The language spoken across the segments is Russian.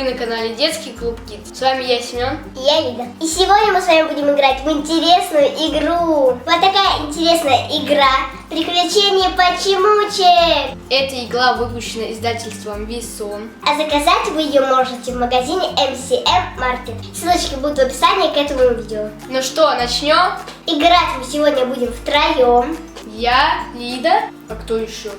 на канале Детский клуб Kids. С вами я, Семен. И я, Лида. И сегодня мы с вами будем играть в интересную игру. Вот такая интересная игра. Приключения почемучек. Эта игра выпущена издательством Висон. А заказать вы ее можете в магазине MCM Market. Ссылочки будут в описании к этому видео. Ну что, начнем? Играть мы сегодня будем втроем. Я, Лида. А кто еще?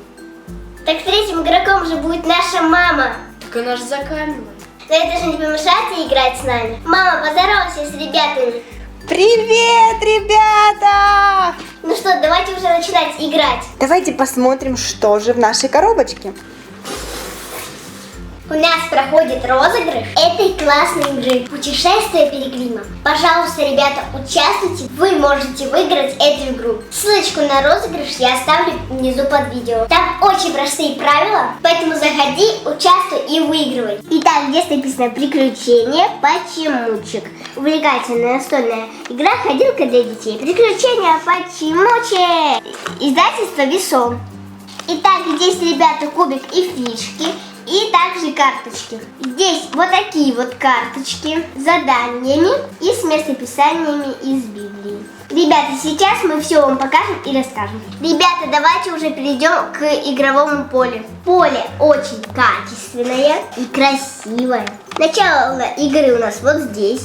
Так третьим игроком же будет наша мама. Так она же за камерой. Но это же не помешает ей играть с нами. Мама, поздоровайся с ребятами. Привет, ребята! Ну что, давайте уже начинать играть. Давайте посмотрим, что же в нашей коробочке. У нас проходит розыгрыш этой классной игры «Путешествие Пилигрима». Пожалуйста, ребята, участвуйте, вы можете выиграть эту игру. Ссылочку на розыгрыш я оставлю внизу под видео. Там очень простые правила, поэтому заходи, участвуй и выигрывай. Итак, здесь написано «Приключения почемучек». Увлекательная настольная игра «Ходилка для детей». Приключения почемучек. Издательство Висон. Итак, здесь, ребята, кубик и фишки. И также карточки. Здесь вот такие вот карточки с заданиями и с местописаниями из Библии. Ребята, сейчас мы все вам покажем и расскажем. Ребята, давайте уже перейдем к игровому полю. Поле очень качественное и красивое. Начало игры у нас вот здесь,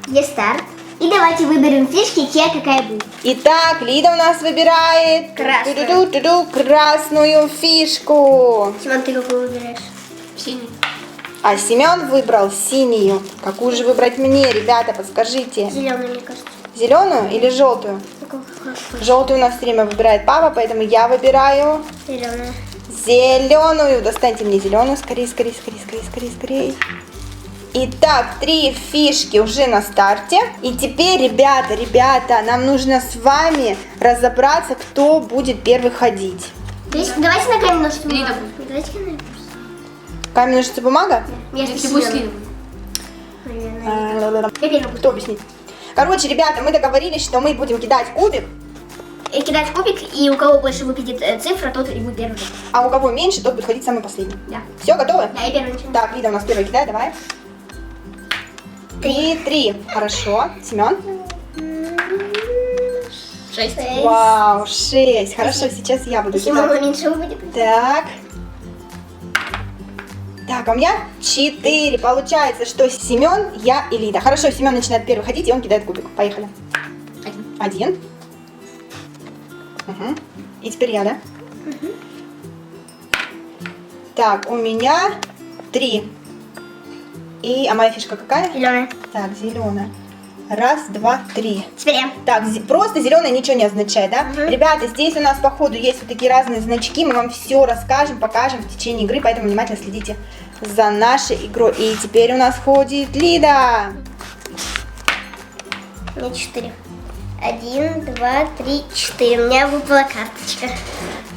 где старт. И давайте выберем фишки, чья какая будет. Итак, Лида у нас выбирает красную фишку. Симон, ты какую выбираешь? Синий. А Семен выбрал синюю. Какую же выбрать мне, ребята, подскажите? Зеленую, мне кажется. Зеленую или желтую? Желтую у нас все время выбирает папа, поэтому я выбираю Зеленую. зеленую. Достаньте мне зеленую. Скорее, скорее, скорее, скорее, скорее, скорее. Итак, 3 фишки уже на старте. И теперь, ребята, нам нужно с вами разобраться, кто будет первый ходить. Давайте на камень, ножницы, Лида бумагу. будет. Давайте на камень. Камень, ножницы, бумага? Если будет Лида. Я первый буду. Кто объяснит? Короче, ребята, мы договорились, что мы будем кидать кубик, Кидать кубик, и у кого больше выпадет цифра, тот и будет первый. а у кого меньше, тот будет ходить самый последний. Да. Все, готовы? Да, я первый начинаю. Так, Лида у нас первая кидает, давай. 3. Хорошо. Семен? 6. Вау, 6. Хорошо, сейчас я буду Если мама кидать. меньше выпадет. Так. Так, а у меня 4. Получается, что Семен, я и Лида. Хорошо, Семен начинает первый ходить, и он кидает кубик. Поехали. 1. Угу. И теперь я, да? Так, у меня 3. А моя фишка какая? Зеленая. Так, зеленая. 1, 2, 3. Теперь я. Так, просто зеленая ничего не означает, да? Мгм. Ребята, здесь у нас по ходу есть вот такие разные значки. Мы вам все расскажем, покажем в течение игры, поэтому внимательно следите за нашей игрой. И теперь у нас ходит Лида. Мне 4. 1, 2, 3, 4. У меня выпала карточка.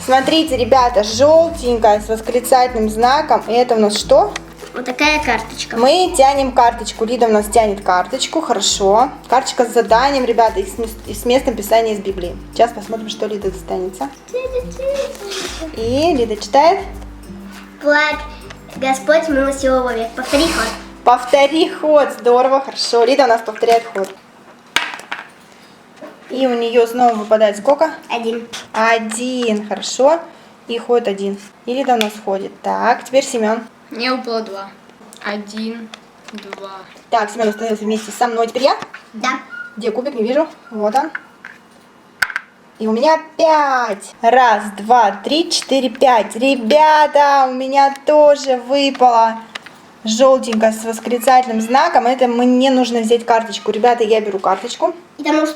Смотрите, ребята, желтенькая с восклицательным знаком. И это у нас что? Вот такая карточка. Мы тянем карточку. Лида у нас тянет карточку, хорошо. Карточка с заданием, ребята, и с местом писания из Библии. Сейчас посмотрим, что Лида достанется. И Лида читает. Благ Господь милостивый вовек. Повтори ход. Повтори ход, здорово, хорошо. Лида у нас повторяет ход. И у нее снова выпадает сколько? 1. 1, хорошо. И ходит 1. И Лида у нас ходит. Так, теперь Семен. Мне выпало 2. 1, 2. Так, Семен остается вместе со мной. Теперь я. Да. Где кубик? Не вижу. Вот он. И у меня 5. 1, 2, 3, 4, 5. Ребята, у меня тоже выпало желтенькое с восклицательным знаком. Это мне нужно взять карточку. Ребята, я беру карточку. И там может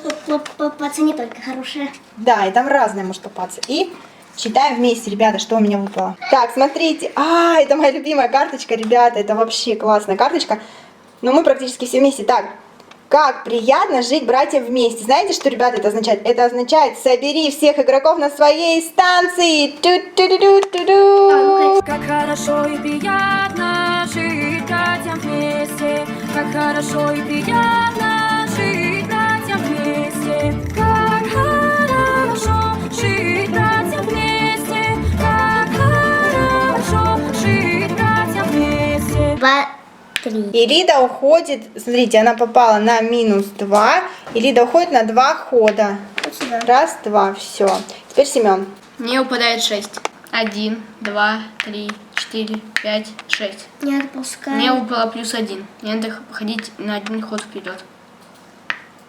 попасться не только хорошая. Да, и там разное может попасться. И читаем вместе, ребята, что у меня выпало. Так, смотрите. Это моя любимая карточка, ребята. Это вообще классная карточка. Но мы практически все вместе. Так, как приятно жить братьям вместе. Знаете, что, ребята, это означает? Это означает, собери всех игроков на своей станции. Ту-ту-ду-ту-ду. Как хорошо и приятно жить братьям вместе. Как хорошо и приятно жить братьям вместе. Как хорошо жить братьям вместе. Как хорошо жить братьям вместе. 3. И Лида уходит, смотрите, она попала на -2. И Лида уходит на 2 хода. Вот сюда. Раз, два, все. Теперь Семен. Мне выпадает 6. 1, 2, 3, 4, 5, 6. Не отпускай. Мне выпало +1. Мне надо ходить на 1 ход вперед.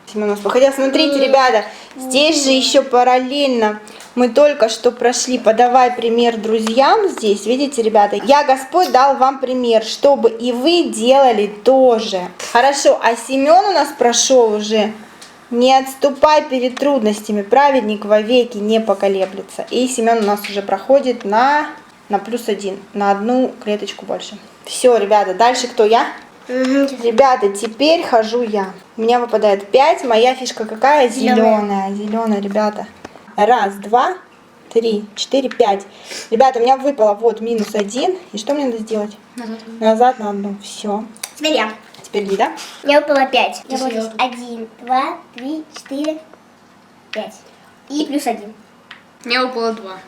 Семен у нас походил. Смотрите, ребята, здесь же еще параллельно мы только что прошли «Подавай пример друзьям». Здесь, видите, ребята, я, Господь, дал вам пример, чтобы и вы делали тоже. Хорошо, а Семен у нас прошел уже «Не отступай перед трудностями, праведник вовеки не поколеблется». И Семен у нас уже проходит на +1, на 1 клеточку больше. Все, ребята, дальше кто я? Ребята, теперь хожу я. У меня выпадает 5. Моя фишка какая? Зеленая. Зеленая, ребята. Раз, два, 3, 4, 5. Ребята, у меня выпало вот -1. И что мне надо сделать? Назад на 1. Все. Теперь я. Теперь Лида. Мне выпало 5. Я Если вот 1, 2, 3, 4, 5. И +1. Мне выпало 2.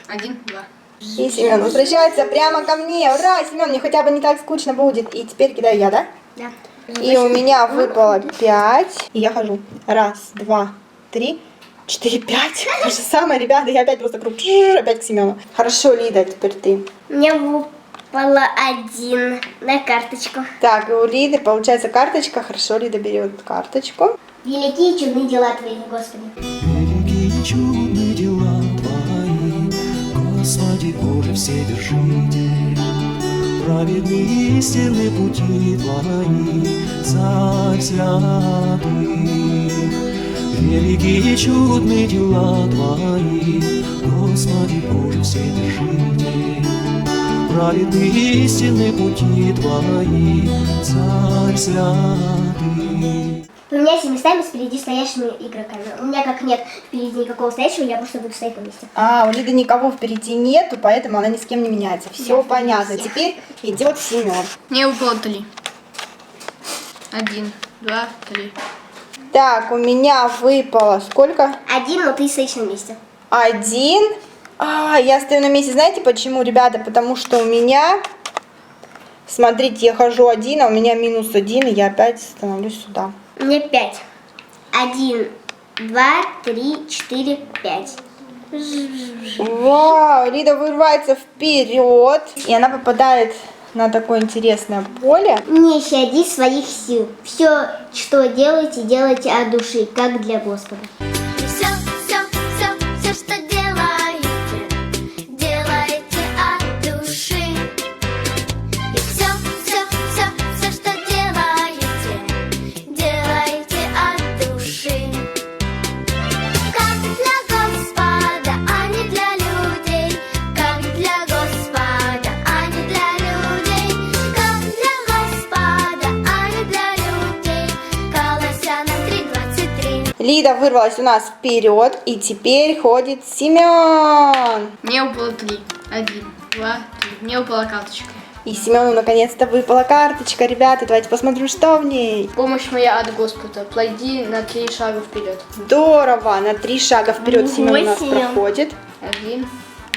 1, 2. И Семен возвращается прямо ко мне. Ура, Семен, мне хотя бы не так скучно будет. И теперь кидаю я, да? Да. И у меня выпало 5. И я хожу. Раз, два, 3, 4, 5. То же самое, ребята, я опять просто круг. Опять к Семену. Хорошо, Лида, теперь ты. Мне выпало 1 на карточку. Так, и у Лиды получается карточка. Хорошо, Лида берет карточку. Великие и чудные дела Твои, Господи. Великие чудные дела Твои, Господи Боже Вседержитель. Праведные истинные пути Твои, Царь святый. Великие чудные дела Твои, Господи Боже Вседержитель. Праведные истинные пути Твои, Царь святый. Поменяйся местами с впереди стоящими игроками. У меня как нет впереди никакого стоящего, я просто буду стоять на месте. А, у Лиды никого впереди нету, поэтому она ни с кем не меняется. Все понятно. Теперь идет Семен. Мне выпало 3. 1, 2, 3. Так, у меня выпало сколько? 1, но ты стоишь на месте. 1. Я стою на месте. Знаете почему, ребята? Потому что у меня, смотрите, я хожу 1, а у меня -1, и я опять становлюсь сюда. Мне 5. 1, 2, 3, 4, 5. Вау, Лида вырывается вперед, и она попадает на такое интересное поле. Не щади своих сил. Все, что делаете, делайте от души, как для Господа. Все, что делаете, делайте от души. И все, что делаете, делайте от души. Как для Господа, а не для людей. Как для Господа, а не для людей. Как для Господа, а не для людей. Колоссянам 3:23. Лида вырвалась у нас вперед, и теперь ходит Семен. Мне выпало 3. 1, 2, 3. Мне выпала карточка. И Семену наконец-то выпала карточка, ребята. Давайте посмотрим, что в ней. Помощь моя от Господа. Пройди на 3 шага вперед. Здорово, на 3 шага вперед Семен у нас 8. проходит. 1,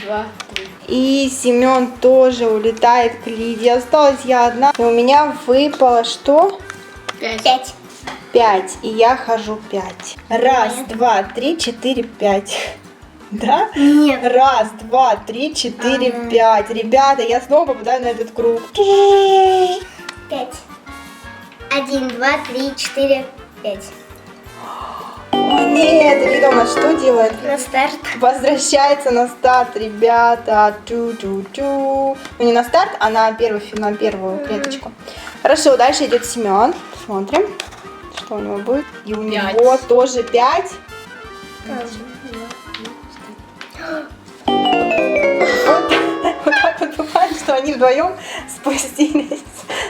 2, 3. И Семен тоже улетает к Лиде. Осталась я одна. И у меня выпало что? 5. 5. 5. И я хожу 5. Раз, два, 3, 4, 5. Да? Нет. Раз, два, 3, 4, 5. Ребята, я снова попадаю на этот круг. 5. 1, 2, 3, 4, 5. О нет, Лида у нас что делает? На старт. Возвращается на старт, ребята. Ту-ту-ту. Ну не на старт, а на первую клеточку. Хорошо, дальше идет Семен. Смотрим, что у него будет. И у Пять. него тоже 5. Вот так вот бывает, что они вдвоем спустились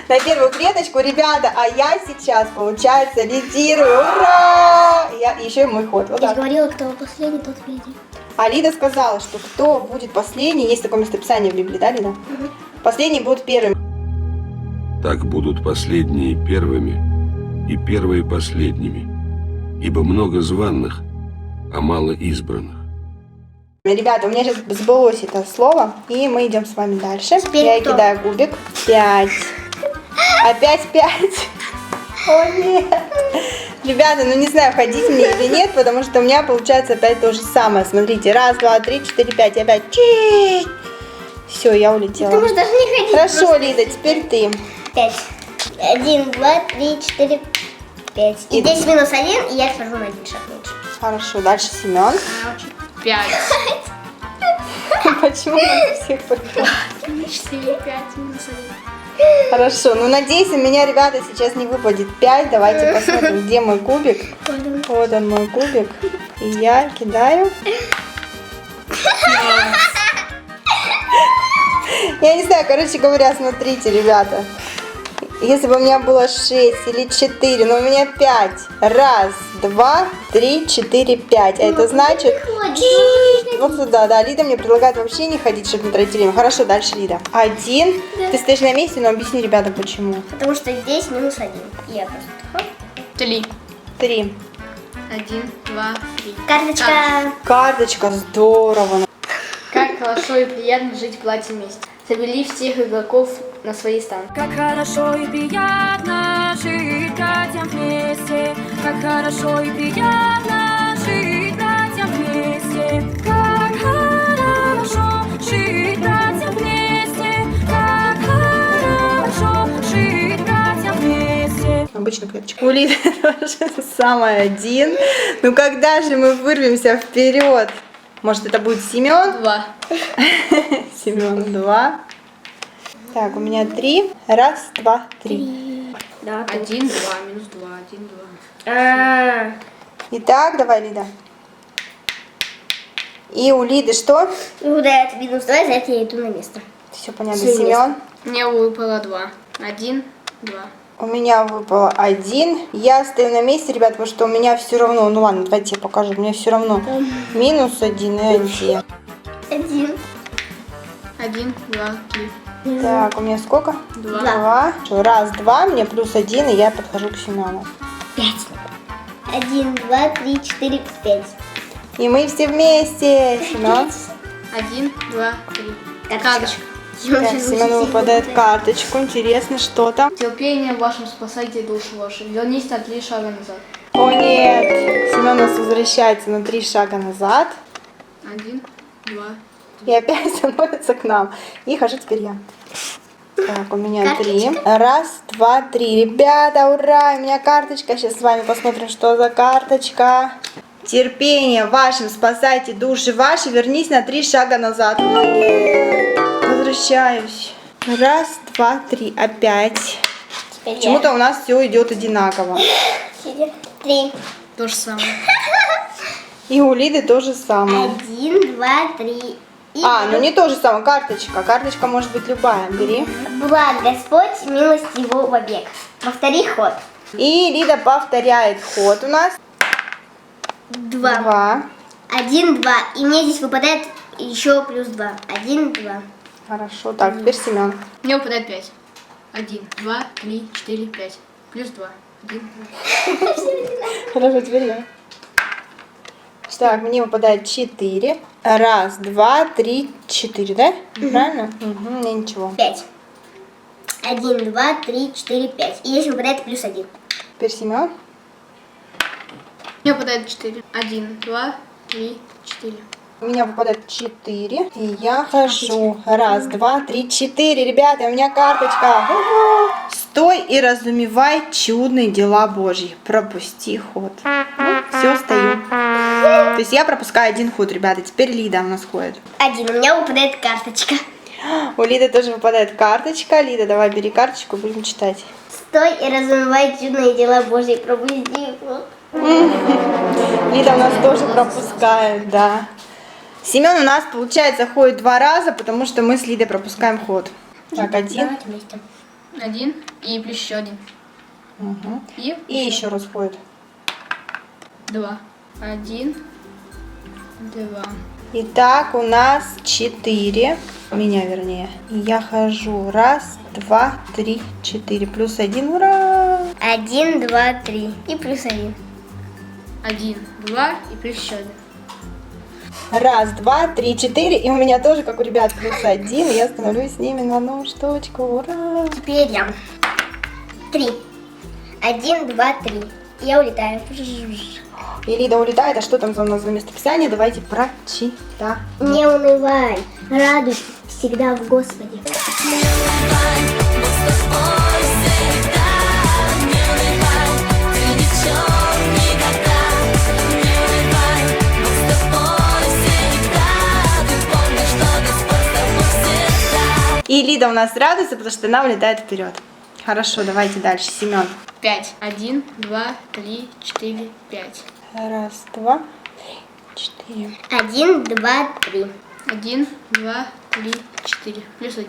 на первую клеточку, ребята, а я сейчас, получается, лидирую. Ура! Еще и мой ход. Вот Я так. же говорила, кто последний, тот впереди. А Лида сказала, что кто будет последний, есть такое местописание в Библии, да, Лида? Последний будет первым. Так будут последние первыми и первые последними, ибо много званых, а мало избранных. Ребята, у меня сейчас сбылось это слово, и мы идем с вами дальше. Теперь Я кто? кидаю кубик. 5. Опять 5. О, нет. Ребята, ну не знаю, ходить мне или нет, потому что у меня получается опять то же самое. Смотрите, 1, 2, 3, 4, 5. Опять. Все, я улетела. Ты можешь даже не ходить. Хорошо, Лида, теперь ты. 5. 1, 2, 3, 4, 5. И здесь минус 1, и я хожу на 1 шаг меньше. Хорошо, дальше Семен. 5. Почему у всех по-разному? 4, 5, минус 1. Хорошо, ну надеюсь, у меня, ребята, сейчас не выпадет 5. Давайте посмотрим, где мой кубик. Вот он, мой кубик. И я кидаю. Я не знаю, короче говоря, смотрите, ребята. Если бы у меня было 6 или 4, но у меня 5. 1, 2, 3, 4, 5. А это значит... Вот сюда, да. Лида мне предлагает вообще не ходить, чтобы не тратить время. Хорошо, дальше Лида. 1. Ты стоишь на месте, но объясни, ребята, почему. Потому что здесь минус 1. И я просто... хоп. 3. 3. 1, 2, 3. Карточка. Карточка, здорово. Как хорошо и приятно жить в платье вместе. Собери всех игроков на свои стан. Как хорошо и приятно жить братьям вместе. Как хорошо и приятно жить братьям вместе. Как хорошо жить братьям вместе. Как хорошо жить братьям вместе. Обычно клеточка. У Лиды тоже самое 1. Ну когда же мы вырвемся вперед? Может, это будет Семен? 2. Семен 2. Так, у меня 3. 1, 2, 3. Да. 1, 2, минус 2, 1, 2. Итак, давай, Лида. И у Лиды что? Ну да, это минус 2, за это я иду на место. Все понятно. Всё Семен. Мне выпало 2. 1, 2. У меня выпало 1. Я стою на месте, ребят, потому что у меня все равно. Ну ладно, давайте я покажу. У меня все равно минус 1 и 1. 1. 1, 2, 3. Так, у меня сколько? 2. 2. 1, 2, мне плюс 1, и я подхожу к Семену. 5. 1, 2, 3, 4, 5. И мы все вместе. Семен. 1, 2, 3. Карточка. Так, Семену выпадает карточку. Интересно, что там? Терпение вашим спасайте душу вашу. Вернись на 3 шага назад. О нет! Семен у нас возвращается на 3 шага назад. 1, 2. И опять становится к нам. И хожу теперь я. Так, у меня 3. 1, 2, 3. Ребята, ура! У меня карточка. Сейчас с вами посмотрим, что за карточка. Терпение вашим, спасайте души ваши. Вернись на 3 шага назад. О, нет. Возвращаюсь. 1, 2, 3. Опять. Почему-то у нас все идет одинаково. 3. То же самое. И у Лиды то же самое. 1, 2, 3. Ну не то же самое, карточка. Карточка может быть любая. Бери. Благ Господь, милость его вовек. Повтори ход. И Лида повторяет ход у нас. 2. 2. 1, 2. И мне здесь выпадает еще плюс 2. 1, 2. Хорошо. Так, теперь Семен. Мне выпадает 5. 1, 2, 3, 4, 5. Плюс 2. 1, 2. Хорошо, теперь я. Так, мне выпадает 4. 1, 2, 3, 4, да? Правильно? Угу, мне ничего. 5. 1, 2, 3, 4, 5. И здесь выпадает плюс 1. Теперь Семен. Мне выпадает 4. 1, 2, 3, 4. У меня выпадает 4. И я хожу. 1, 2, 3, 4. Ребята, у меня карточка. Стой и разумевай чудные дела Божьи. Пропусти ход. Все, стою. То есть я пропускаю 1 ход, ребята. Теперь Лида у нас ходит. 1. У меня выпадает карточка. У Лиды тоже выпадает карточка. Лида, давай бери карточку, будем читать. Стой и разумевай чудные дела Божьи. Пропусти ход. Лида у нас тоже пропускает, да. Семен у нас, получается, ходит 2 раза, потому что мы с Лидой пропускаем ход. Так, 1. Давайте вместе. 1 и плюс еще 1. Угу. И И еще раз ходит. 2. 1, 2. Итак, у нас 4. У меня, вернее. И я хожу. 1, 2, 3, 4. Плюс 1. Ура! 1, 2, 3. И плюс 1. 1, 2 и плюс еще 1. 1, 2, 3, 4. И у меня тоже, как у ребят, плюс 1. И я становлюсь с ними на одну штучку. Ура! Теперь я. 3. 1, 2, 3. Я улетаю. И Лида улетает, а что там у нас за местописание? Давайте прочитаем. Не унывай, радуйся всегда в Господе. И Лида у нас радуется, потому что она улетает вперед. Хорошо, давайте дальше. Семен. 5. 1, 2, 3, 4, 5. Раз, два, три, четыре. 1, 2, 3. 1, 2, 3, 4. Плюс 1.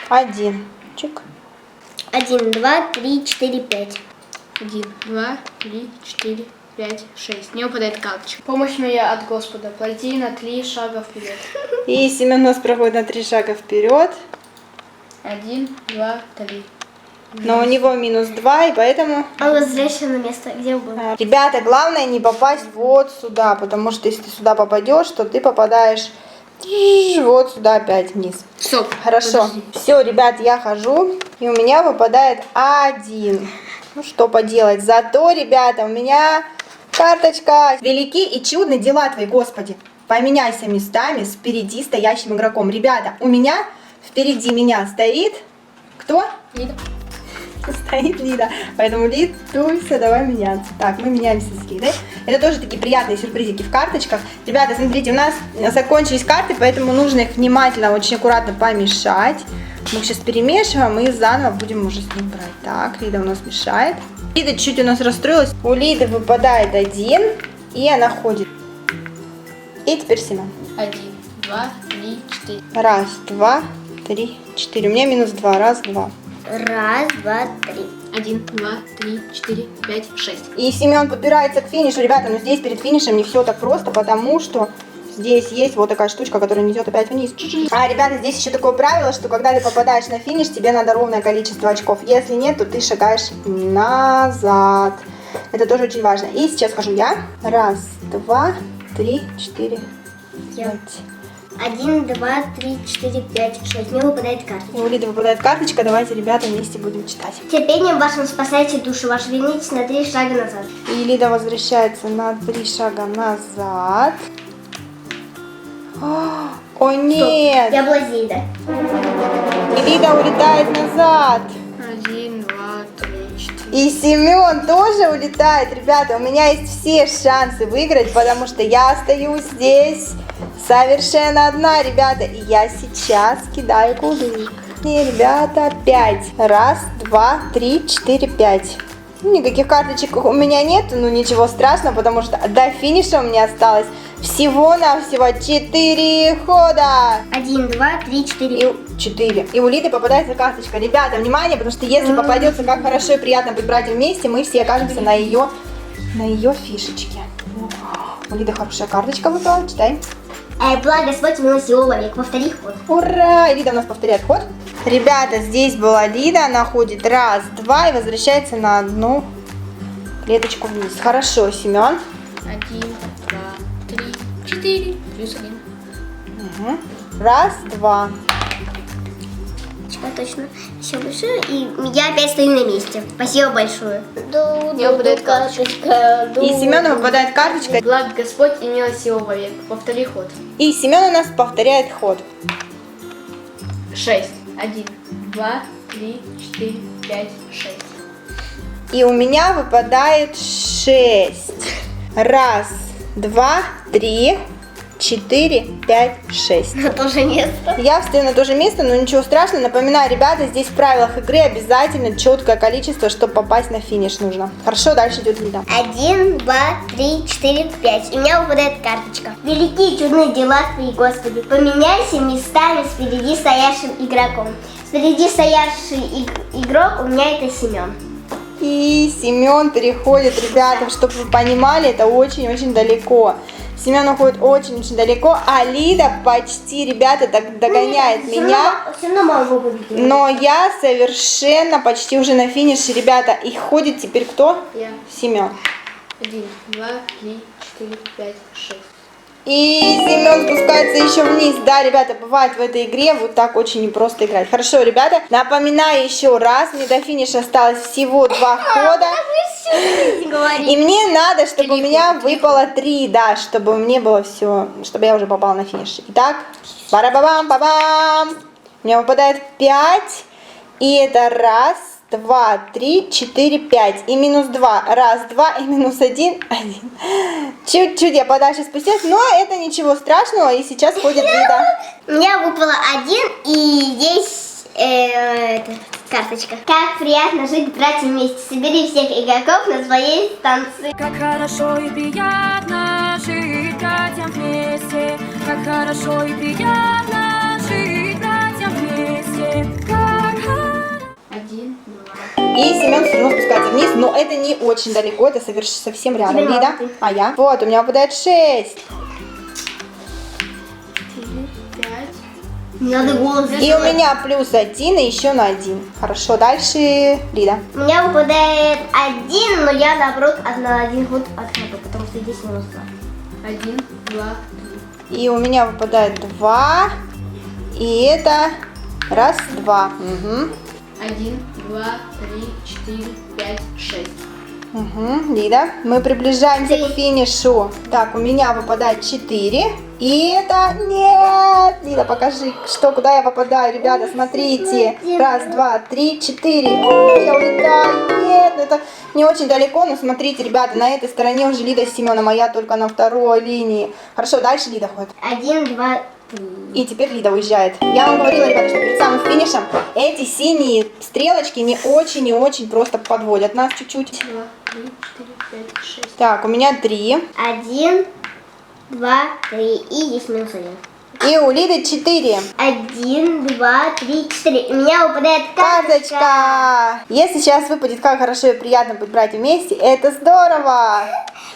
1. Чик. 1, 2, 3, 4, 5. 1, 2, 3, 4, 5, 6. Не выпадает карточка. Помощь моя от Господа. Пройти на 3 шага вперед. И Семен у нас проходит на 3 шага вперед. 1, 2, 3. Но у него минус 2, и поэтому... Он возвращается на место, где он был. Ребята, главное не попасть вот сюда, потому что если ты сюда попадешь, то ты попадаешь вот сюда опять вниз. Стоп. Хорошо. Подожди. Все, ребят, я хожу, и у меня выпадает 1. Ну что поделать. Зато, ребята, у меня карточка. Велики и чудны дела твои, Господи. Поменяйся местами с впереди стоящим игроком. Ребята, у меня впереди меня стоит... Кто? Лида. Стоит Лида. Поэтому, Лидуйся, давай меняться. Так, мы меняемся с Лидой. Это тоже такие приятные сюрпризики в карточках. Ребята, смотрите, у нас закончились карты, поэтому нужно их внимательно, очень аккуратно помешать. Мы их сейчас перемешиваем и заново будем уже с ним брать. Так, Лида у нас мешает. Лида чуть у нас расстроилась. У Лиды выпадает 1, и она ходит. И теперь Семен. 1, 2, 3, 4. Раз, два, три, 4. У меня минус 2. Раз, два. 1, 2, 3. 1, 2, 3, 4, 5, 6. И Семен подбирается к финишу. Ребята, но здесь перед финишем не все так просто, потому что здесь есть вот такая штучка, которая несет опять вниз. А, ребята, здесь еще такое правило, что когда ты попадаешь на финиш, тебе надо ровное количество очков. Если нет, то ты шагаешь назад. Это тоже очень важно. И сейчас хожу я. Раз, два, три, 4, 5. 1, 2, 3, 4, 5, 6. Мне выпадает карта. И у Лиды выпадает карточка. Давайте, ребята, вместе будем читать. Терпением вашим спасайте душу вашу, вернитесь на 3 шага назад. И Лида возвращается на 3 шага назад. О, нет! Я блазей, да? И Лида улетает назад. 1, 2, 3, 4. И Семен тоже улетает. Ребята, у меня есть все шансы выиграть, потому что я остаюсь здесь совершенно одна, ребята. И я сейчас кидаю кубик. И, ребята, 5. Раз, два, три, 4, 5. Никаких карточек у меня нет, ну ничего страшного, потому что до финиша у меня осталось всего-навсего 4 хода. 1, 2, 3, 4. 4. И у Лиды попадается карточка. Ребята, внимание, потому что если попадется, как хорошо и приятно быть братьям вместе, мы все окажемся на ее фишечке. У Лиды хорошая карточка выпала, читай. Благ Господь милостивый век. Повтори ход. Ура! И Лида у нас повторяет ход. Ребята, здесь была Лида, она ходит раз, два и возвращается на одну клеточку вниз. Хорошо, Семен. 1, 2, 3, 4. Плюс 1. Угу. Раз, два. Точно. Спасибо большое. И я опять стою на месте. Спасибо большое. Мне выпадает карточка. И Семену выпадает карточка. Благ Господь и милостивый вовек. Повтори ход. И Семен у нас повторяет ход. 6. 1, 2, 3, 4, 5, 6. И у меня выпадает 6. Раз, два, три, 4, 5, 6. На то же место. Я встаю на то же место, но ничего страшного. Напоминаю, ребята, здесь в правилах игры обязательно четкое количество, чтобы попасть на финиш нужно. Хорошо, дальше идет Лида. 1, 2, 3, 4, 5. И у меня выпадает карточка. Великие чудные дела твои, Господи. Поменяйся местами с впереди стоящим игроком. Впереди стоящий игрок у меня это Семен. И Семен переходит, ребята, чтобы вы понимали, это очень-очень далеко. Семен уходит очень-очень далеко, а Лида почти, ребята, так догоняет меня. Все равно могу победить. Но я совершенно почти уже на финише, ребята. И ходит теперь кто? Я. Семен. 1, 2, 3, 4, 5, 6. И Семен спускается еще вниз. Да, ребята, бывает в этой игре вот так очень непросто играть. Хорошо, ребята, напоминаю еще раз, мне до финиша осталось всего 2 хода. И мне надо, чтобы у меня выпало 3, да, чтобы мне было все, чтобы я уже попала на финиш. Итак, барабабам-бабам. У меня выпадает 5. И это 1, 2, 3, 4, 5. И минус 2. 1, 2. И минус 1, 1. Чуть-чуть я подальше спустилась, но это ничего страшного. И сейчас ходит Лида. У меня выпало 1, и здесь карточка. Как приятно жить, братья, вместе. Собери всех игроков на своей станции. Как хорошо и приятно жить братьям вместе. Как хорошо и приятно жить братьям вместе. Как хорошо. 1, 2. И Семен все равно спускается вниз, но это не очень далеко, это совсем рядом. Тебе Лида, надо. а я? Вот, у меня выпадает 6. 4, 5. Не надо голос. И у меня плюс 1 и еще на 1. Хорошо, дальше Лида. У меня выпадает 1, но я наоборот на 1 ход отхожу, потому что здесь минус 2. 1, 2, 3. И у меня выпадает 2. И это 1, 2. Угу. 1, 2, 3, 4, 5, 6. Угу. Лида, мы приближаемся к финишу. Так, у меня выпадает 4. И это... Нет! Лида, покажи, что, куда я попадаю, ребята, смотрите. 1, 2, 3, 4. Ой, я улетаю. Нет, это не очень далеко, но смотрите, ребята, на этой стороне уже Лида с Семеном, а я только на второй линии. Хорошо, дальше Лида ходит. 1, 2, 3. И теперь Лида уезжает. Я вам говорила, ребята, что перед самым финишем эти синие стрелочки не очень и очень просто подводят нас чуть-чуть. 2, 3, 4, 5, 6. Так, у меня 3. 1, 2, 3. И здесь минус 1. И у Лиды 4. 1, 2, 3, 4. У меня выпадает карточка. Карточка! Если сейчас выпадет, как хорошо и приятно быть братья вместе, это здорово!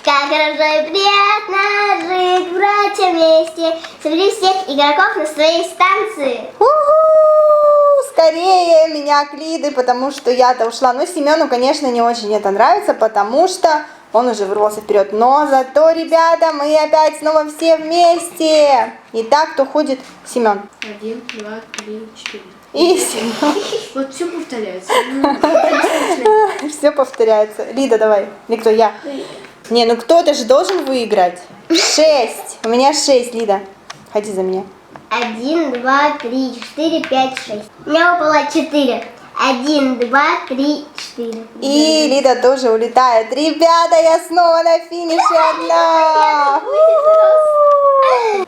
Как хорошо и приятно жить, братья, вместе. Собери всех игроков на своей станции. У-ху! Скорее меня к Лиде, потому что я-то ушла. Но Семену, конечно, не очень это нравится, потому что он уже вырвался вперед. Но зато, ребята, мы опять снова все вместе. Итак, кто ходит? Семен. 1, 2, 3, 4. И Семен. Вот все повторяется. Все повторяется. Лида, давай. Или кто? Я. Не, ну кто-то же должен выиграть. 6. У меня 6, Лида. Ходи за меня. 1, 2, 3, 4, 5, 6. У меня выпало 4. 1, 2, 3, 4. И Лида тоже улетает. Ребята, я снова на финише одна.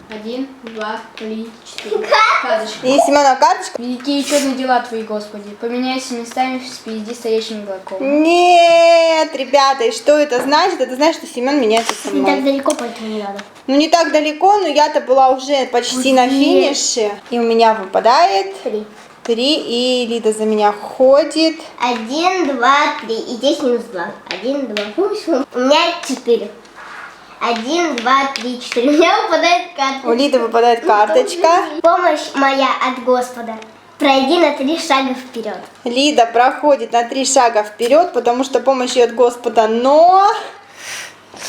1, 2, 3, 4. Карточка. И Семена карточка. Великие и чудные дела твои, Господи. Поменяйся местами впереди стоящим игроком. Нет, ребята, и что это значит? Это значит, что Семен меняется со Не так мной. далеко, поэтому не надо. Ну не так далеко, но я-то была уже почти на финише. И у меня выпадает 3. 3, и Лида за меня ходит. 1, 2, 3. И здесь минус 2. 1, 2. У меня 4. 1, 2, 3, 4. У меня выпадает У карточка. Лиды выпадает карточка. Помощь моя от Господа. Пройди на 3 шага вперед. Лида проходит на 3 шага вперед, потому что помощь от Господа, но...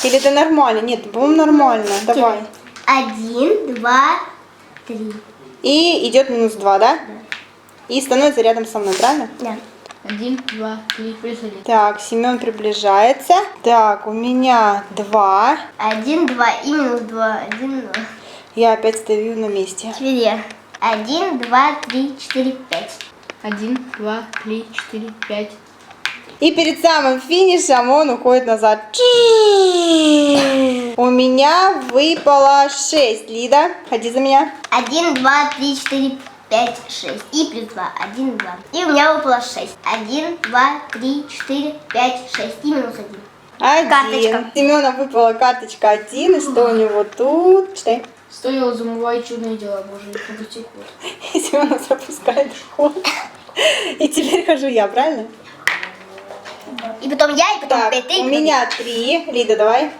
Или это нормально? Нет, по-моему, нормально. Давай. 1, 2, 3. И идет минус 2, да? И становится рядом со мной, правильно? Да. 1, 2, 3, плюс 1. Так, Семен приближается. Так, у меня 2. 1, 2 и минус 2. 1, 2. Я опять стою на месте. 4. 1, 2, 3, 4, 5. 1, 2, 3, 4, 5. И перед самым финишем он уходит назад. У меня выпало 6. Лида, ходи за меня. 1, 2, 3, 4, 5, 6. И плюс 2. 1, 2. И у меня выпало 6. 1, 2, 3, 4, 5, 6. И минус 1. 1. Карточка. Семена выпала карточка 1. И что у него тут? Читай. Стоило замывать чудные дела Божии. Пропусти ход. И Семена запускает ход. И теперь хожу я, правильно? И потом я, и потом Так, 5, у меня 3. Лида, давай.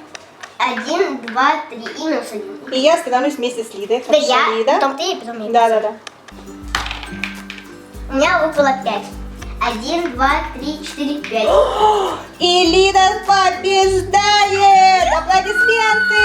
1, 2, 3 и минус 1. И я становлюсь вместе с Лидой. Теперь Хорошо, я, Лида. потом ты, и потом я. Да. У меня выпало 5. 1, 2, 3, 4, 5. И Лида побеждает! Аплодисменты!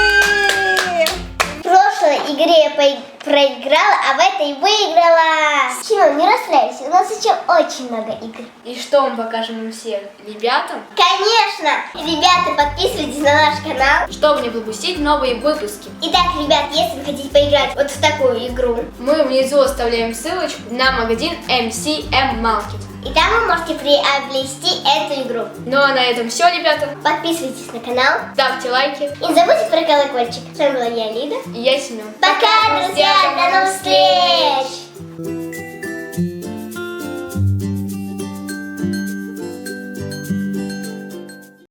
В прошлой игре я проиграла, а в этой выиграла. Семен, не расстраивайся, у нас еще очень много игр. И что мы покажем им всем ребятам, Конечно! Ребята, подписывайтесь на наш канал. чтобы не пропустить новые выпуски. Итак, ребят, если вы хотите поиграть вот в такую игру, Мы внизу оставляем ссылочку на магазин MCM Market. и там вы можете приобрести эту игру. Ну а на этом все, ребята. Подписывайтесь на канал. Ставьте лайки. И не забудьте про колокольчик. С вами была я, Лида. И я Семен. Пока, друзья! До новых встреч!